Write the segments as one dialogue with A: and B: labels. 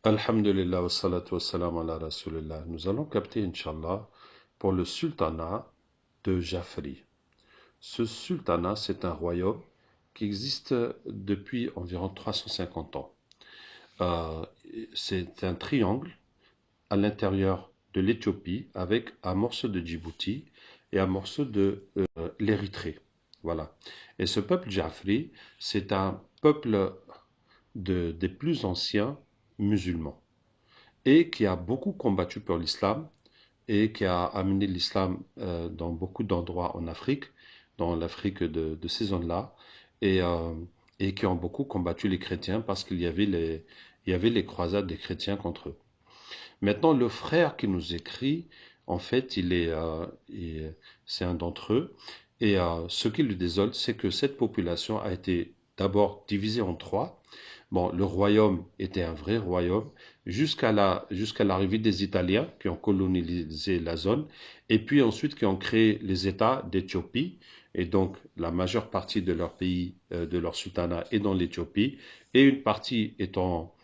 A: Alhamdulillah wa salatu wa salam ala rasulillah. Nous allons capter, Inch'Allah, pour le sultanat de Jafri. Ce sultanat, c'est un royaume qui existe depuis environ 350 ans. Euh, c'est un triangle à l'intérieur de l'Éthiopie avec un morceau de Djibouti et un morceau de l'Érythrée. Voilà. Et ce peuple Jafri, c'est un peuple des plus anciens musulmans et qui a beaucoup combattu pour l'islam et qui a amené l'islam dans beaucoup d'endroits en Afrique, dans l'Afrique de ces zones-là, et, euh, et qui ont beaucoup combattu les chrétiens parce il y avait les croisades des chrétiens contre eux. Maintenant, le frère qui nous écrit, en fait, c'est un d'entre eux, et ce qui lui désole, c'est que cette population a été d'abord divisée en trois. Bon, le royaume était un vrai royaume jusqu'à l'arrivée des Italiens qui ont colonisé la zone et puis ensuite qui ont créé les États d'Éthiopie et donc la majeure partie de leur pays, de leur sultanat est dans l'Éthiopie et une partie est en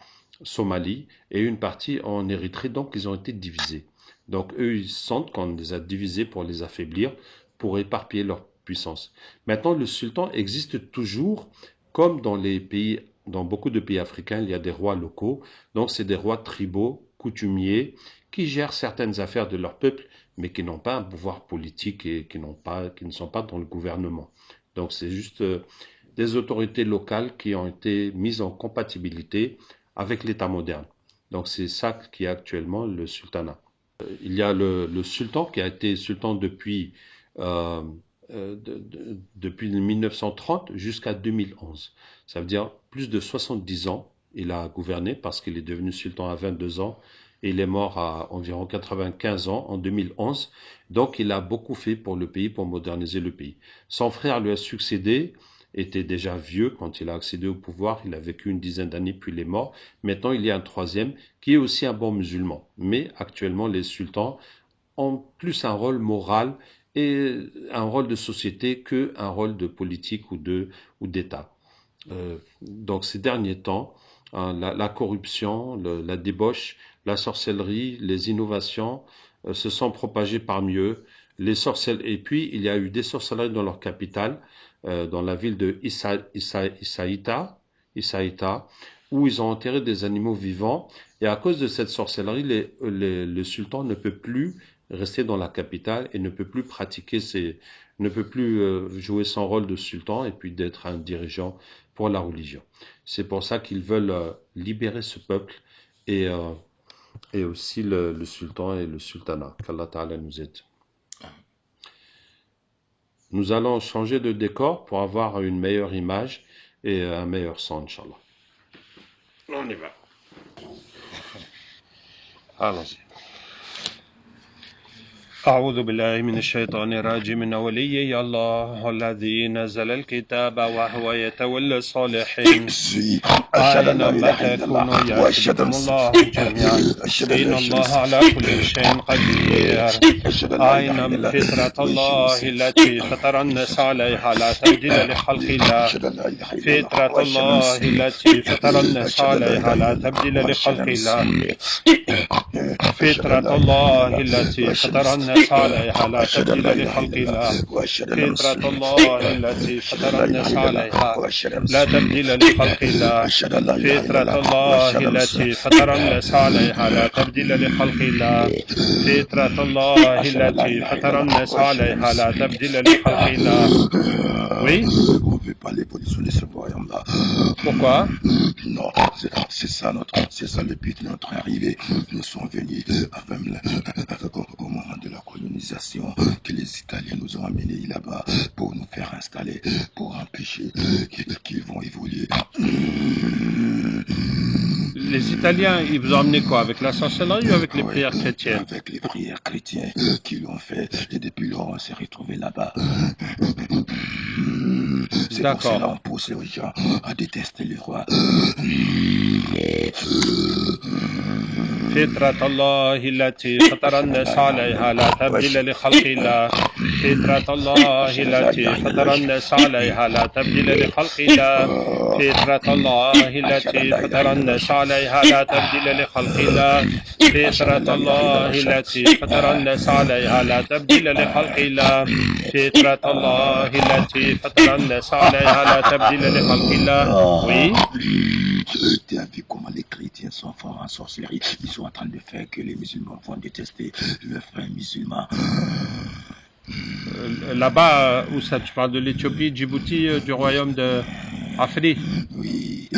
A: Somalie et une partie en Érythrée, donc ils ont été divisés. Donc eux, ils sentent qu'on les a divisés pour les affaiblir, pour éparpiller leur puissance. Maintenant, le sultan existe toujours, comme dans beaucoup de pays africains, il y a des rois locaux. Donc c'est des rois tribaux, coutumiers, qui gèrent certaines affaires de leur peuple, mais qui n'ont pas un pouvoir politique et qui ne sont pas dans le gouvernement. Donc c'est juste des autorités locales qui ont été mises en compatibilité avec l'État moderne. Donc c'est ça qui est actuellement le sultanat. Il y a le sultan qui a été sultan euh, depuis 1930 jusqu'à 2011. Ça veut dire plus de 70 ans il a gouverné parce qu'il est devenu sultan à 22 ans et il est mort à environ 95 ans en 2011. Donc il a beaucoup fait pour le pays, pour moderniser le pays. Son frère lui a succédé, était déjà vieux quand il a accédé au pouvoir, il a vécu une dizaine d'années puis il est mort. Maintenant il y a un troisième qui est aussi un bon musulman. Mais actuellement les sultans ont plus un rôle moral et un rôle de société qu'un rôle de politique ou d'État. Donc ces derniers temps, hein, la corruption, la débauche, la sorcellerie, les innovations se sont propagées parmi eux. Et puis il y a eu des sorcelleries dans leur capitale, dans la ville de Isaïta, où ils ont enterré des animaux vivants. Et à cause de cette sorcellerie, le sultan ne peut plus rester dans la capitale et ne peut plus jouer son rôle de sultan et puis d'être un dirigeant pour la religion. C'est pour ça qu'ils veulent libérer ce peuple et, euh, et aussi le sultan et le sultanat. Qu'Allah Ta'ala nous aide. Nous allons changer de décor pour avoir une meilleure image et un meilleur son, Inch'Allah. On y va. Allons-y. أعوذ بالله من الشيطان الرجيم إن وليي الله الذي نزل الكتاب وهو يتولى الصالحين أينما تكونوا يعصمكم الله جميعا إن الله على كل شيء قدير أينما فطرة الله التي فطر الناس عليها لا تبديل لخلق الله فطرة الله التي فطر الناس عليها لا تبديل لخلق الله فطرة الله التي فطر الناس عليها لا تبديل لخلق الله فطرة الله التي فطر الناس عليها لا تبديل لخلق الله فطرة الله التي فطر الناس عليها لا تبديل لخلق الله فطرة الله التي فطر الناس عليها لا تبديل لخلق الله. Oui. On ne peut pas les positionner ce voyant-là. Pourquoi? Non, c'est ça le but de notre arrivée. Nous sommes venus au moment de la colonisation que les Italiens nous ont amenés là-bas pour nous faire installer, pour empêcher qu'ils vont évoluer. Les Italiens, ils vous ont amené quoi? Avec la sorcellerie ou avec les prières chrétiennes? Avec les prières chrétiennes qu'ils ont fait et depuis lors on s'est retrouvés là-bas. C'est pour cela qu'on pousse les gens à détester les rois. فطرة الله التي فطر الناس عليها لا تبديل لخلق الله فطرة الله التي فطر الناس عليها لا تبديل لخلق الله فطرة الله التي فطر الناس عليها لا تبديل لخلق الله فطرة الله التي فطر الناس عليها لا تبديل لخلق الله فطرة الله التي فطر الناس عليها لا تبديل لخلق الله. Oui.
B: Tu as vu comment les chrétiens sont forts en sorcellerie. Ils sont en train de faire que les musulmans vont détester leurs frères musulmans.
A: Là-bas, où ça, tu parles de l'Éthiopie, Djibouti, du royaume de Afrique?
B: Oui,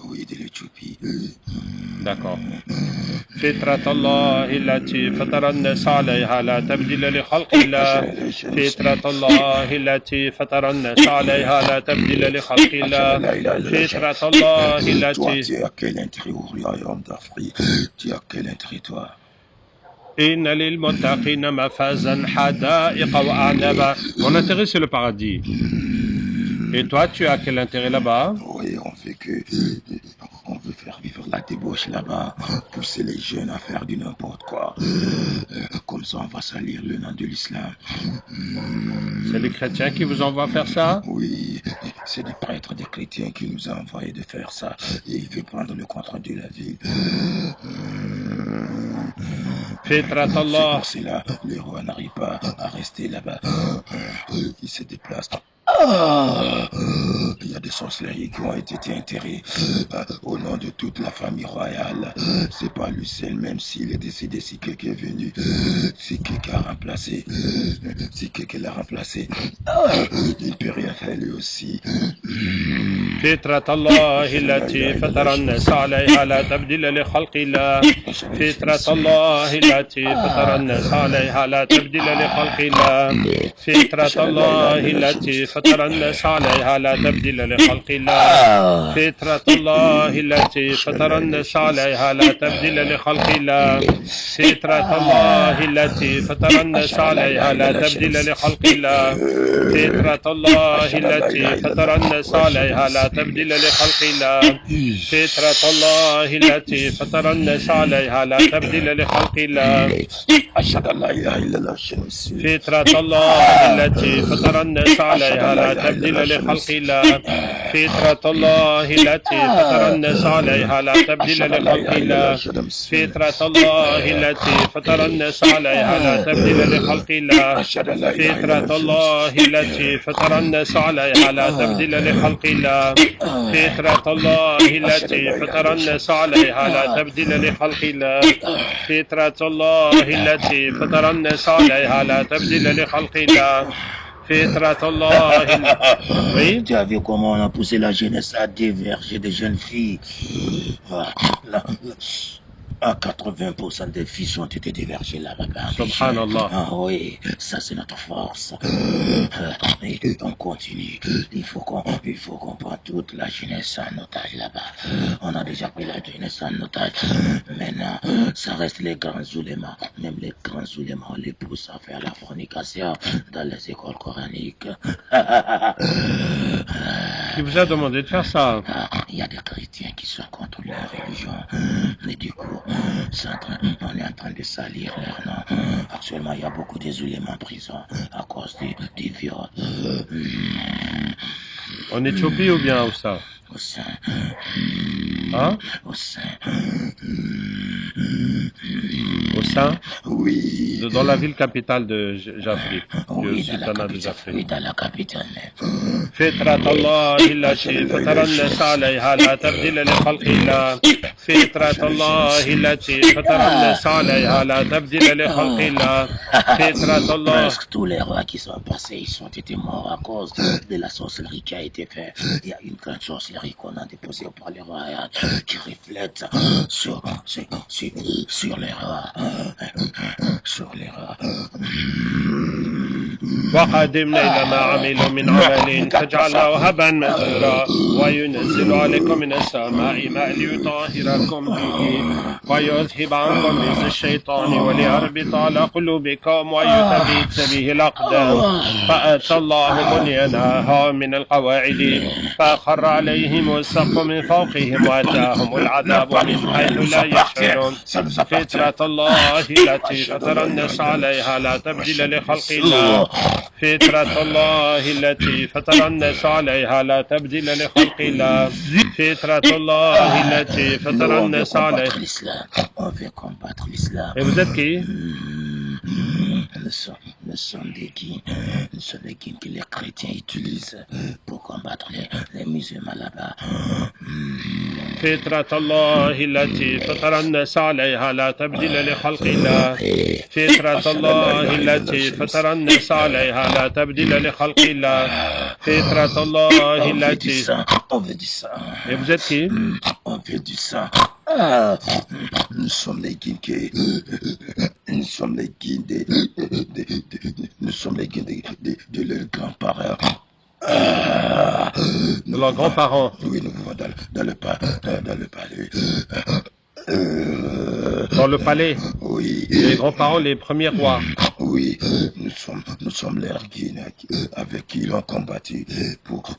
B: oui, de l'Éthiopie.
A: D'accord. فطرة الله التي فطر الناس عليها لا تبديل لخلق الله فطرة الله التي فطر الناس عليها لا تبديل لخلق الله فطرة الله التي.
B: Tu as quel intérêt au royaume d'Afrique? Tu as quel intérêt toi?
A: إن للمتقين مفازا حدائق وأعنابا. Mon intérêt c'est le paradis. Et toi, tu as quel intérêt là-bas?
B: Oui, on veut faire vivre la débauche là-bas, pousser les jeunes à faire du n'importe quoi. Comme ça, on va salir le nom de l'islam.
A: C'est les chrétiens qui vous envoient faire ça?
B: Oui, c'est des prêtres, des chrétiens qui nous ont envoyé de faire ça. Et ils veulent prendre le contrôle de la ville. C'est pour cela, le roi n'arrive pas à rester là-bas. Il se déplace. Il y a des sorcelleries qui ont été enterrées au nom de toute la famille royale. C'est pas lui seul, même s'il est décédé, si quelqu'un est venu, si quelqu'un a remplacé, si quelqu'un l'a remplacé, il ne peut rien faire lui aussi.
A: فطرة الله التي فطر الناس عليها لا تبديل لخلق الله فطرة الله التي فطر الناس عليها لا تبديل لخلق الله فطرة الله التي فطر الناس عليها لا تبديل لخلق الله فطرة الله التي فطر الناس عليها لا تبديل لخلق الله فطرة الله التي فطر الناس عليها لا تبديل لخلق الله فطرة الله التي فطر الناس عليها لا تبديل لخلق الله فطرة الله التي فطر الناس عليها لا تبديل لخلق الله
B: أشهد أن لا إله إلا الله
A: فطرة الله التي فطر الناس عليها لا تبديل لخلق الله فطرة الله التي فطر الناس عليها لا تبديل لخلق الله فطرة الله التي فطر الناس عليها لا تبديل لخلق الله فطرة الله التي فطر الناس عليها لا تبديل لخلق الله فطرة الله التي فطر الناس عليها لا تبديل لخلق الله فطرة الله التي فطر الناس عليها لا تبديل لخلق الله فطرة الله. Oui.
B: Tu as vu comment on a poussé la jeunesse à déverger des jeunes filles. À 80% des filles ont été dévergées là-bas.
A: Subhanallah.
B: Ah oui, ça c'est notre force. Et on continue. Il faut qu'on prenne toute la jeunesse en otage là-bas. On a déjà pris la jeunesse en otage. Maintenant, ça reste les grands oulémas. Même les grands oulémas, on les pousse à faire la fornication dans les écoles coraniques.
A: Qui vous a demandé de faire ça?
B: Il y a des chrétiens qui sont contre leur religion. Et du coup, on est en train de salir leur nom. Actuellement, il y a beaucoup des oulémas en prison à cause du viol.
A: En Éthiopie ou bien où ça?
B: Au sein.
A: Hein?
B: Au sein.
A: Au sein?
B: Oui.
A: Dans la ville capitale de Jaffrey.
B: Oui, dans la capitale même.
A: فطرة الله التي فطر الناس عليها لا تبديل لخلق الله فطرة الله التي فطر الناس عليها لا تبديل لخلق الله فطرة الله.
B: Presque tous les rois qui sont passés, ils ont été morts à cause de la sorcellerie qui a été faite. Il y a une grande sorcellerie qu'on a déposée par les rois qui reflète sur les rois. Sur les rois.
A: وقدمنا إلى ما عملوا من عمل فجعلناه هبا منثورا وينزل عليكم من السماء ماء ليطهركم به ويذهب عنكم رجز الشيطان وليربط على قلوبكم ويثبت به الأقدام فأتى الله بنيانها من القواعد فخر عليهم السقف من فوقهم وأتاهم العذاب من حيث لا يشعرون فطرة الله التي فطر الناس عليها لا تبديل لخلق الله فطرة الله التي فطر الناس عليها لا تبديل لخلق الله فطرة الله التي فطر الناس عليها.
B: On veut combattre l'islam.
A: Et vous êtes qui?
B: Nous sommes des guides. Nous sommes des guides que les chrétiens utilisent pour combattre les musulmans là-bas.
A: فطرة الله التي فطر الناس عليها لا تبديل لخلق الله فطرة الله التي فطر الناس عليها لا تبديل لخلق الله فطرة الله التي.
B: On veut du sang.
A: Et vous êtes qui?
B: On veut du sang. Nous sommes les guides nous sommes les guides nous sommes les guides de leurs grands-parents.
A: De leurs grands-parents.
B: Oui, nous vivons dans le palais.
A: Dans le palais.
B: Oui.
A: Les grands-parents, les premiers rois.
B: Oui, nous sommes leurs guides avec qui ils ont combattu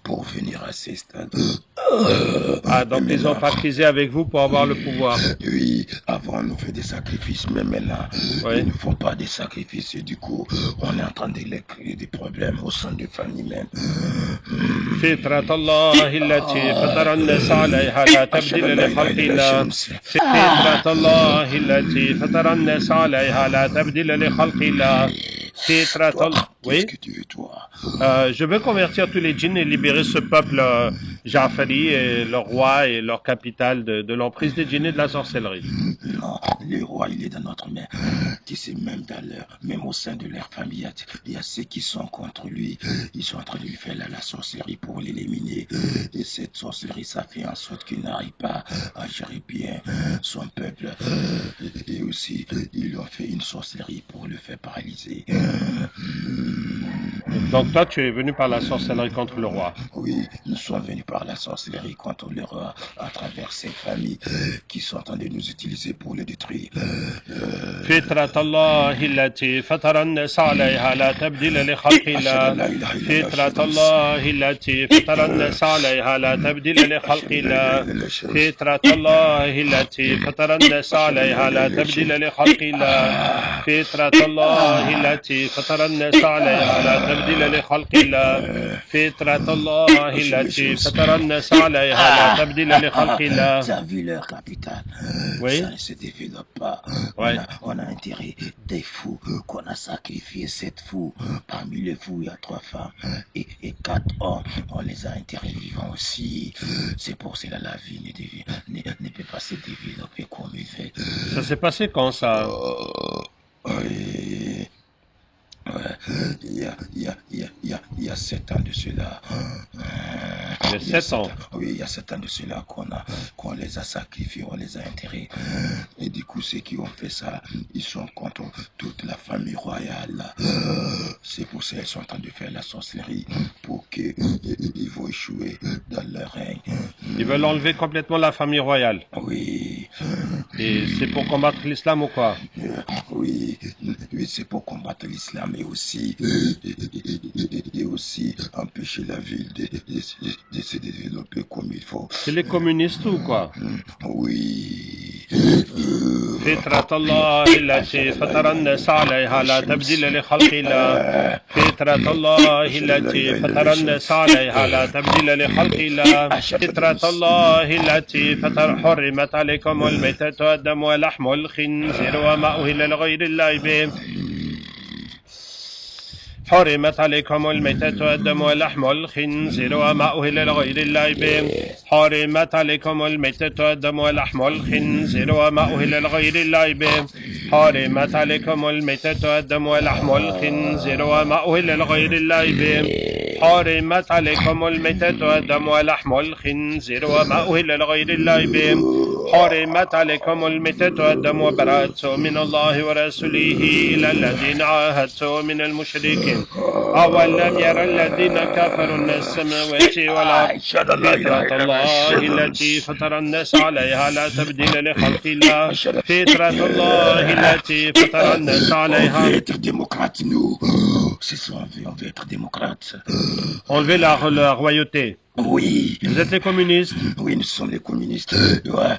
B: pour venir à ces stades.
A: Ah, donc ils ont pactisé avec vous pour avoir le pouvoir.
B: Oui, avant on nous fait des sacrifices, mais maintenant ils ne font pas des sacrifices et du coup on est en train de les créer des problèmes au sein des familles même.
A: فطرة الله التي فطر الناس عليها لا تبديل لخلق الله فطرة الله التي فطر الناس عليها لا تبديل لخلق الله فطرة الله. Oui. Je veux convertir tous les djinns et libérer ce peuple Ja'fari et leur roi et leur capitale de l'emprise des djinns et de la sorcellerie.
B: Non, le roi il est dans notre main. Tu sais, même au sein de leur famille, il y a ceux qui sont contre lui. Ils sont en train de lui faire la sorcellerie pour l'éliminer. Et cette sorcellerie, ça fait en sorte qu'il n'arrive pas à gérer bien son peuple. Et aussi, ils lui ont fait une sorcellerie pour le faire paralyser.
A: Donc toi, tu es venu par la sorcellerie contre le roi.
B: Oui, nous sommes venus par la sorcellerie contre le roi à travers ces familles qui sont en train de nous utiliser pour le détruire.
A: فطرة الله التي فطر الناس عليها لا تبديل لخلق الله فطرة الله التي فطر الناس عليها لا تبديل لخلق الله فطرة الله التي فطر الناس عليها لا تبديل لخلق الله فطرة الله التي فطر الناس عليها لا تبديل لخلق الله فطرة الله التي فطر الناس عليها لا تبديل لخلق الله.
B: Tu as vu leur capitale?
A: Oui.
B: Ça ne se développe pas.
A: Oui.
B: On a intérêt des fous qu'on a sacrifié 7 fous. Parmi les fous, il y a 3 femmes et 4 hommes. On les a enterrés vivants aussi. C'est pour cela que la vie ne peut pas se développer comme il fait.
A: Ça s'est passé quand ça?
B: Oui. Il y a 7 ans de cela.
A: Il y a 7 ans.
B: Oui, il y a 7 ans de cela qu'on les a sacrifiés, on les a enterrés. Et du coup, ceux qui ont fait ça, ils sont contre toute la famille royale. C'est pour ça qu'ils sont en train de faire la sorcellerie pour qu'ils vont échouer dans leur règne.
A: Ils veulent enlever complètement la famille royale.
B: Oui.
A: Et c'est pour combattre l'islam ou quoi?
B: Oui, c'est pour combattre l'islam et aussi empêcher la ville de se développer comme il faut.
A: C'est les communistes ou quoi?
B: Oui.
A: فطرة الله التي فطر الناس عليها لا تبديل لخلق الله فطرة الله التي فطر الناس عليها لا تبديل لخلق الله فطرة الله التي حرمت عليكم الميتة والدم ولحم الخنزير وما أهل لغير الله به حرمت عليكم الميتة والدم ولحم الخنزير وما أهل لغير الله به حرمت عليكم الميتة والدم ولحم الخنزير وما أهل لغير الله به حرمت عليكم الميتة والدم ولحم الخنزير وما أهل لغير الله به حرمت عليكم الميتة والدم ولحم الخنزير وما أهل لغير الله به حرمت عليكم الميتة والدم وبراءة من الله ورسوله إلى الذين عاهدتم من المشركين أولم يرى الذين كفروا أن السماوات والأرض فطرة الله التي فطر الناس عليها لا تبديل لخلق الله فطرة الله التي فطر الناس عليها.
B: On veut être démocrate, nous. C'est ça, on veut être démocrate.
A: Enlever la royauté.
B: Oui.
C: Vous êtes les communistes?
B: Oui, nous sommes les communistes. Ouais,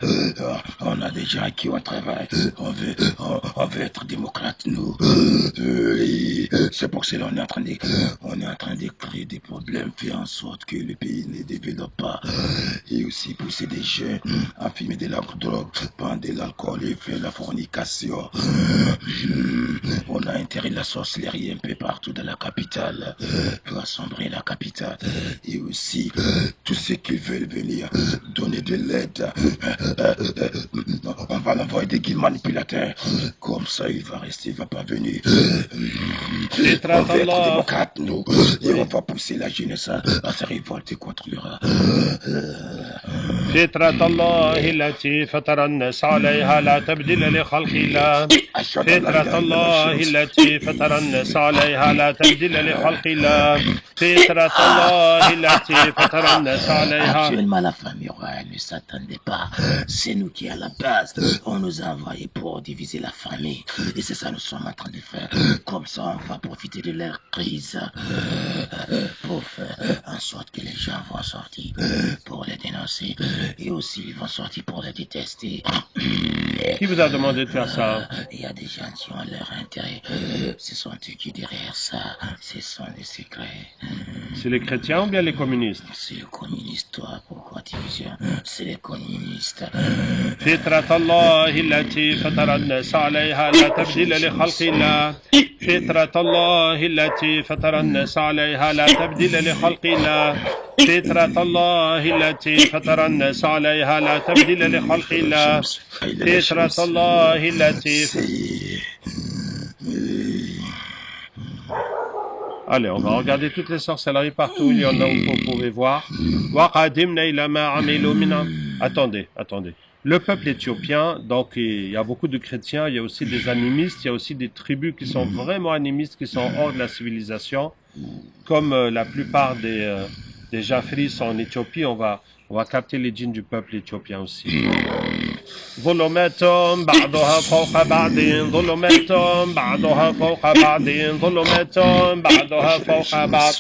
B: on a des gens qui ont travaillé. On veut être démocrate, nous. C'est pour cela qu'on est en train de créer des problèmes, faire en sorte que le pays ne développe pas. Et aussi pousser des jeunes à fumer de la drogue, prendre de l'alcool et faire la fornication. On a intérêt la sorcellerie un peu partout dans la capitale pour assombrer la capitale. Et aussi tous ceux qui veulent venir donner de l'aide, on va l'envoyer des guides manipulateurs. Comme ça, il va rester, il va pas venir. On veut être démocrate, nous. Et on va pousser la jeunesse à se révolter contre le rat.
C: فطرة الله التي فطر الناس عليها لا تبديل لخلق الله. فطرة الله التي فطر الناس عليها لا تبديل لخلق الله. فطرة الله التي فطر الناس عليها.
B: Actuellement, la famille royale ne s'attendait pas. C'est nous qui, à la base, on nous a envoyé pour diviser la famille. Et c'est ça que nous sommes en train de faire. Comme ça, on va profiter de leur crise pour faire en sorte que les gens vont sortir pour les dénoncer. Et aussi, ils vont sortir pour les détester.
C: Qui vous a demandé de faire ça?
B: Il y a des gens qui ont leur intérêt. Ce sont eux qui derrière ça. Ce sont des secrets.
C: C'est les chrétiens ou bien les communistes?
B: C'est les communistes, toi. Pourquoi tu dis ça? C'est les communistes.
C: فطرة الله التي فطر الناس عليها لا تبديل لخلق الله. فطرة الله التي فطر الناس عليها لا تبديل لخلق الله. فطرة الله التي فطر الناس عليها لا تبديل لخلق الله. فطرة الله التي. Allez, on va regarder toutes les sorcelleries partout où il y en a où vous pouvez voir. Attendez. Le peuple éthiopien, donc il y a beaucoup de chrétiens, il y a aussi des animistes, il y a aussi des tribus qui sont vraiment animistes, qui sont hors de la civilisation. Comme la plupart des Jafris sont en Éthiopie, on va capter les djinns du peuple éthiopien aussi. ظلمات بعضها فوق بعض ظلمات بعضها فوق بعض ظلمات بعضها فوق بعض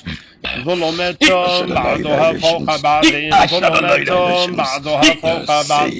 C: ظلمات بعضها فوق بعض ظلمات بعضها فوق بعض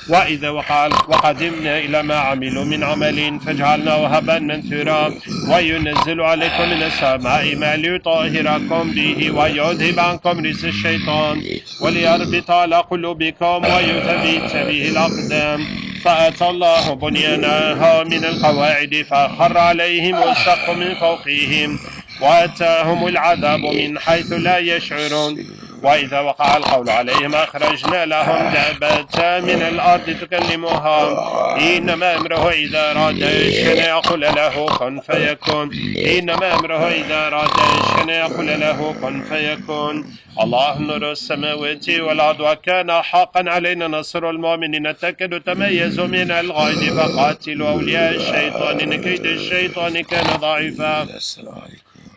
C: وإذا وقدمنا إلى ما عملوا من عمل فجعلناه هباء منثورا وينزل عليكم من السماء ما ليطهركم به ويذهب عنكم رجس الشيطان وليربط على قلوبكم ويثبت به الأقدام فأتى الله بنيانها من القواعد فخر عليهم السقف من فوقهم وأتاهم العذاب من حيث لا يشعرون وإذا وقع القول عليهم أخرجنا لهم دابة من الأرض تكلمهم إنما أمره إذا أراد شيئا يقول له كن فيكون إنما أمره إذا أراد شيئا يقول له كن فيكون الله نور السماوات والأرض وكان حقا علينا نصر المؤمنين تكاد تميزوا من الغيظ فقاتلوا أولياء الشيطان إن كيد الشيطان كان ضعيفا.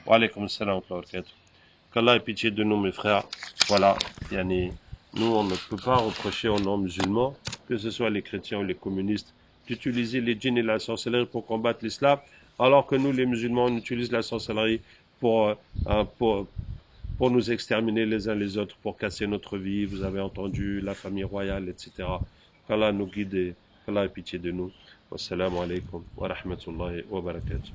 C: Wa alaykoum salam wa barakatuh. Qu'Allah ait pitié de nous, mes frères. Voilà, yani, nous, on ne peut pas reprocher aux non-musulmans, que ce soit les chrétiens ou les communistes, d'utiliser les djinns et la sorcellerie pour combattre l'islam, alors que nous, les musulmans, on utilise la sorcellerie pour nous exterminer les uns les autres, pour casser notre vie. Vous avez entendu la famille royale, etc. Qu'Allah nous guide et qu'Allah ait pitié de nous. Wassalamu alaikum wa rahmatullahi wa barakatuh.